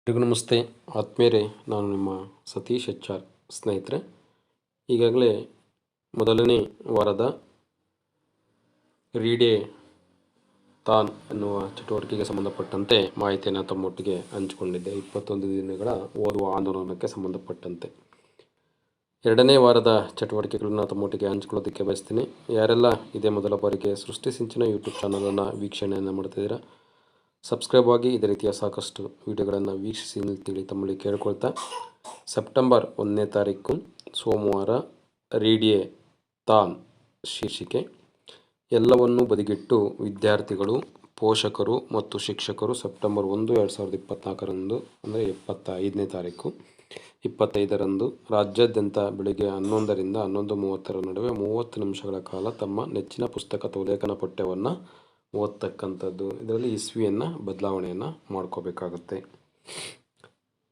ಎಲ್ರಿಗೂ ನಮಸ್ತೆ ಆತ್ಮೀಯರೇ, ನಾನು ನಿಮ್ಮ ಸತೀಶ್ HR. ಸ್ನೇಹಿತರೆ, ಈಗಾಗಲೇ ಮೊದಲನೇ ವಾರದ ರೀಡೇ ತಾನ್ ಎನ್ನುವ ಚಟುವಟಿಕೆಗೆ ಸಂಬಂಧಪಟ್ಟಂತೆ ಮಾಹಿತಿಯನ್ನು ತಮ್ಮೊಟ್ಟಿಗೆ ಹಂಚಿಕೊಂಡಿದ್ದೆ. 21 ದಿನಗಳ ಓದುವ ಆಂದೋಲನಕ್ಕೆ ಸಂಬಂಧಪಟ್ಟಂತೆ ಎರಡನೇ ವಾರದ ಚಟುವಟಿಕೆಗಳನ್ನು ತಮ್ಮೊಟ್ಟಿಗೆ ಹಂಚಿಕೊಳ್ಳೋದಕ್ಕೆ ಬಯಸ್ತೀನಿ. ಯಾರೆಲ್ಲ ಇದೇ ಮೊದಲ ಬಾರಿಗೆ ಸೃಷ್ಟಿ ಸಿಂಚನ ಯೂಟ್ಯೂಬ್ ಚಾನಲನ್ನು ವೀಕ್ಷಣೆಯನ್ನು ಮಾಡ್ತಿದ್ದೀರಾ, ಸಬ್ಸ್ಕ್ರೈಬ್ ಆಗಿ ಇದೇ ರೀತಿಯ ಸಾಕಷ್ಟು ವಿಡಿಯೋಗಳನ್ನು ವೀಕ್ಷಿಸಿ ಅಂತೇಳಿ ತಮ್ಮಲ್ಲಿ ಕೇಳ್ಕೊಳ್ತಾ, ಸೆಪ್ಟೆಂಬರ್ 1ನೇ ತಾರೀಕು ಸೋಮವಾರ ರೀಡೇ ತಾನ್ ಶೀರ್ಷಿಕೆ. ಎಲ್ಲವನ್ನೂ ಬದಿಗಿಟ್ಟು ವಿದ್ಯಾರ್ಥಿಗಳು, ಪೋಷಕರು ಮತ್ತು ಶಿಕ್ಷಕರು ಸೆಪ್ಟೆಂಬರ್ 1, 2024 ಅಂದರೆ 25ನೇ ತಾರೀಕು 25ರಂದು ರಾಜ್ಯಾದ್ಯಂತ ಬೆಳಗ್ಗೆ 11ರಿಂದ 11:30 ನಡುವೆ 30 ನಿಮಿಷಗಳ ಕಾಲ ತಮ್ಮ ನೆಚ್ಚಿನ ಪುಸ್ತಕ ಅಥವಾ ಲೇಖನ ಪಠ್ಯವನ್ನು ಓದ್ತಕ್ಕಂಥದ್ದು. ಇದರಲ್ಲಿ ಇಸ್ವಿಯನ್ನು ಬದಲಾವಣೆಯನ್ನು ಮಾಡ್ಕೋಬೇಕಾಗುತ್ತೆ.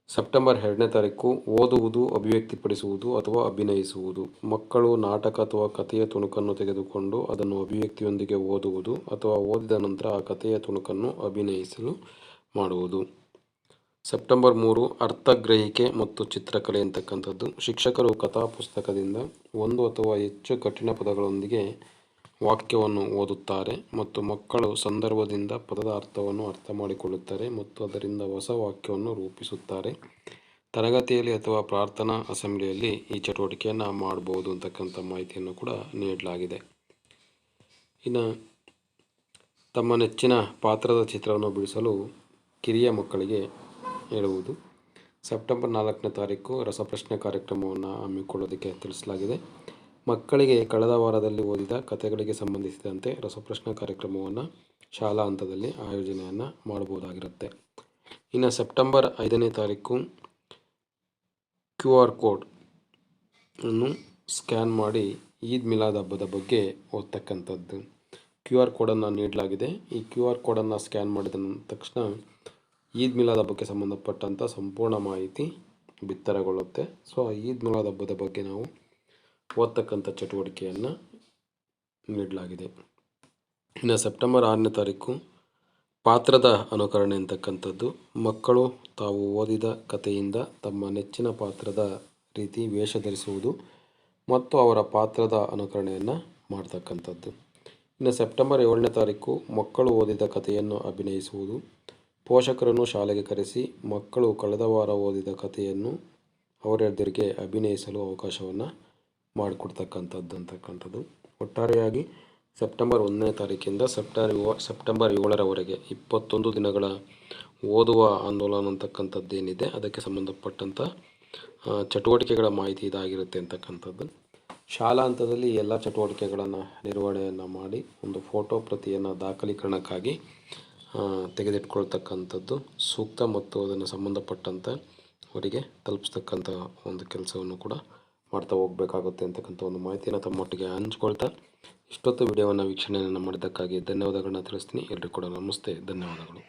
ಸೆಪ್ಟೆಂಬರ್ 2ನೇ ತಾರೀಕು ಓದುವುದು, ಅಭಿವ್ಯಕ್ತಿಪಡಿಸುವುದು ಅಥವಾ ಅಭಿನಯಿಸುವುದು. ಮಕ್ಕಳು ನಾಟಕ ಅಥವಾ ಕಥೆಯ ತುಣುಕನ್ನು ತೆಗೆದುಕೊಂಡು ಅದನ್ನು ಅಭಿವ್ಯಕ್ತಿಯೊಂದಿಗೆ ಓದುವುದು ಅಥವಾ ಓದಿದ ನಂತರ ಆ ಕಥೆಯ ತುಣುಕನ್ನು ಅಭಿನಯಿಸಲು ಮಾಡುವುದು. ಸೆಪ್ಟೆಂಬರ್ 3 ಅರ್ಥಗ್ರಹಿಕೆ ಮತ್ತು ಚಿತ್ರಕಲೆ ಅಂತಕ್ಕಂಥದ್ದು. ಶಿಕ್ಷಕರು ಕಥಾ ಪುಸ್ತಕದಿಂದ ಒಂದು ಅಥವಾ ಹೆಚ್ಚು ಕಠಿಣ ಪದಗಳೊಂದಿಗೆ ವಾಕ್ಯವನ್ನು ಓದುತ್ತಾರೆ ಮತ್ತು ಮಕ್ಕಳು ಸಂದರ್ಭದಿಂದ ಪದದ ಅರ್ಥವನ್ನು ಅರ್ಥ ಮಾಡಿಕೊಳ್ಳುತ್ತಾರೆ ಮತ್ತು ಅದರಿಂದ ಹೊಸ ವಾಕ್ಯವನ್ನು ರೂಪಿಸುತ್ತಾರೆ. ತರಗತಿಯಲ್ಲಿ ಅಥವಾ ಪ್ರಾರ್ಥನಾ ಅಸೆಂಬ್ಲಿಯಲ್ಲಿ ಈ ಚಟುವಟಿಕೆಯನ್ನು ಮಾಡಬಹುದು ಅಂತಕ್ಕಂಥ ಮಾಹಿತಿಯನ್ನು ಕೂಡ ನೀಡಲಾಗಿದೆ. ಇನ್ನು ತಮ್ಮ ನೆಚ್ಚಿನ ಪಾತ್ರದ ಚಿತ್ರವನ್ನು ಬಿಡಿಸಲು ಕಿರಿಯ ಮಕ್ಕಳಿಗೆ ಹೇಳುವುದು. ಸೆಪ್ಟೆಂಬರ್ 4ನೇ ತಾರೀಕು ರಸಪ್ರಶ್ನೆ ಕಾರ್ಯಕ್ರಮವನ್ನು ಹಮ್ಮಿಕೊಳ್ಳೋದಕ್ಕೆ ತಿಳಿಸಲಾಗಿದೆ. ಮಕ್ಕಳಿಗೆ ಕಳೆದ ವಾರದಲ್ಲಿ ಓದಿದ ಕಥೆಗಳಿಗೆ ಸಂಬಂಧಿಸಿದಂತೆ ರಸಪ್ರಶ್ನೆ ಕಾರ್ಯಕ್ರಮವನ್ನು ಶಾಲಾ ಹಂತದಲ್ಲಿ ಆಯೋಜನೆಯನ್ನು ಮಾಡಬಹುದಾಗಿರುತ್ತೆ. ಇನ್ನು ಸೆಪ್ಟೆಂಬರ್ 5ನೇ ತಾರೀಕು QR ಕೋಡ್ ಅನ್ನು ಸ್ಕ್ಯಾನ್ ಮಾಡಿ ಈದ್ ಮಿಲಾದ್ ಹಬ್ಬದ ಬಗ್ಗೆ ಓದ್ತಕ್ಕಂಥದ್ದು. QR ಕೋಡನ್ನು ನೀಡಲಾಗಿದೆ. ಈ QR ಕೋಡನ್ನು ಸ್ಕ್ಯಾನ್ ಮಾಡಿದ ತಕ್ಷಣ ಈದ್ ಮಿಲಾದ್ ಹಬ್ಬಕ್ಕೆ ಸಂಬಂಧಪಟ್ಟಂಥ ಸಂಪೂರ್ಣ ಮಾಹಿತಿ ಬಿತ್ತರಗೊಳ್ಳುತ್ತೆ. ಸೊ ಈದ್ ಮಿಲಾದ್ ಹಬ್ಬದ ಬಗ್ಗೆ ನಾವು ಓದ್ತಕ್ಕಂಥ ಚಟುವಟಿಕೆಯನ್ನು ನೀಡಲಾಗಿದೆ. ಇನ್ನು ಸೆಪ್ಟೆಂಬರ್ 6ನೇ ತಾರೀಕು ಪಾತ್ರದ ಅನುಕರಣೆ ಅಂತಕ್ಕಂಥದ್ದು. ಮಕ್ಕಳು ತಾವು ಓದಿದ ಕಥೆಯಿಂದ ತಮ್ಮ ನೆಚ್ಚಿನ ಪಾತ್ರದ ರೀತಿ ವೇಷ ಧರಿಸುವುದು ಮತ್ತು ಅವರ ಪಾತ್ರದ ಅನುಕರಣೆಯನ್ನು ಮಾಡ್ತಕ್ಕಂಥದ್ದು. ಇನ್ನು ಸೆಪ್ಟೆಂಬರ್ 7ನೇ ತಾರೀಕು ಮಕ್ಕಳು ಓದಿದ ಕಥೆಯನ್ನು ಅಭಿನಯಿಸುವುದು. ಪೋಷಕರನ್ನು ಶಾಲೆಗೆ ಕರೆಸಿ ಮಕ್ಕಳು ಕಳೆದ ವಾರ ಓದಿದ ಕಥೆಯನ್ನು ಅವರೆದುರಿಗೆ ಅಭಿನಯಿಸಲು ಅವಕಾಶವನ್ನು ಮಾಡಿಕೊಡ್ತಕ್ಕಂಥದ್ದು. ಒಟ್ಟಾರೆಯಾಗಿ ಸೆಪ್ಟೆಂಬರ್ 1ನೇ ತಾರೀಕಿಂದ ಸೆಪ್ಟೆಂಬರ್ 7ರವರೆಗೆ 21 ದಿನಗಳ ಓದುವ ಆಂದೋಲನ ಅಂತಕ್ಕಂಥದ್ದೇನಿದೆ ಅದಕ್ಕೆ ಸಂಬಂಧಪಟ್ಟಂಥ ಚಟುವಟಿಕೆಗಳ ಮಾಹಿತಿ ಇದಾಗಿರುತ್ತೆ ಅಂತಕ್ಕಂಥದ್ದು. ಶಾಲಾ ಹಂತದಲ್ಲಿ ಎಲ್ಲ ಚಟುವಟಿಕೆಗಳನ್ನು ನಿರ್ವಹಣೆಯನ್ನು ಮಾಡಿ ಒಂದು ಫೋಟೋ ಪ್ರತಿಯನ್ನು ದಾಖಲೀಕರಣಕ್ಕಾಗಿ ತೆಗೆದಿಟ್ಕೊಳ್ತಕ್ಕಂಥದ್ದು ಸೂಕ್ತ ಮತ್ತು ಅದನ್ನು ಸಂಬಂಧಪಟ್ಟಂಥ ಅವರಿಗೆ ತಲುಪಿಸ್ತಕ್ಕಂಥ ಒಂದು ಕೆಲಸವನ್ನು ಕೂಡ ಮಾಡ್ತಾ ಹೋಗಬೇಕಾಗುತ್ತೆ ಅಂತಕ್ಕಂಥ ಒಂದು ಮಾಹಿತಿಯನ್ನು ತಮ್ಮೊಟ್ಟಿಗೆ ಹಂಚ್ಕೊಳ್ತಾ ಇಷ್ಟೊತ್ತು ವಿಡಿಯೋವನ್ನು ವೀಕ್ಷಣೆಯನ್ನು ಮಾಡಿದ್ದಕ್ಕಾಗಿ ಧನ್ಯವಾದಗಳನ್ನ ತಿಳಿಸ್ತೀನಿ. ಎಲ್ಲರಿಗೂ ಕೂಡ ನಮಸ್ತೆ, ಧನ್ಯವಾದಗಳು.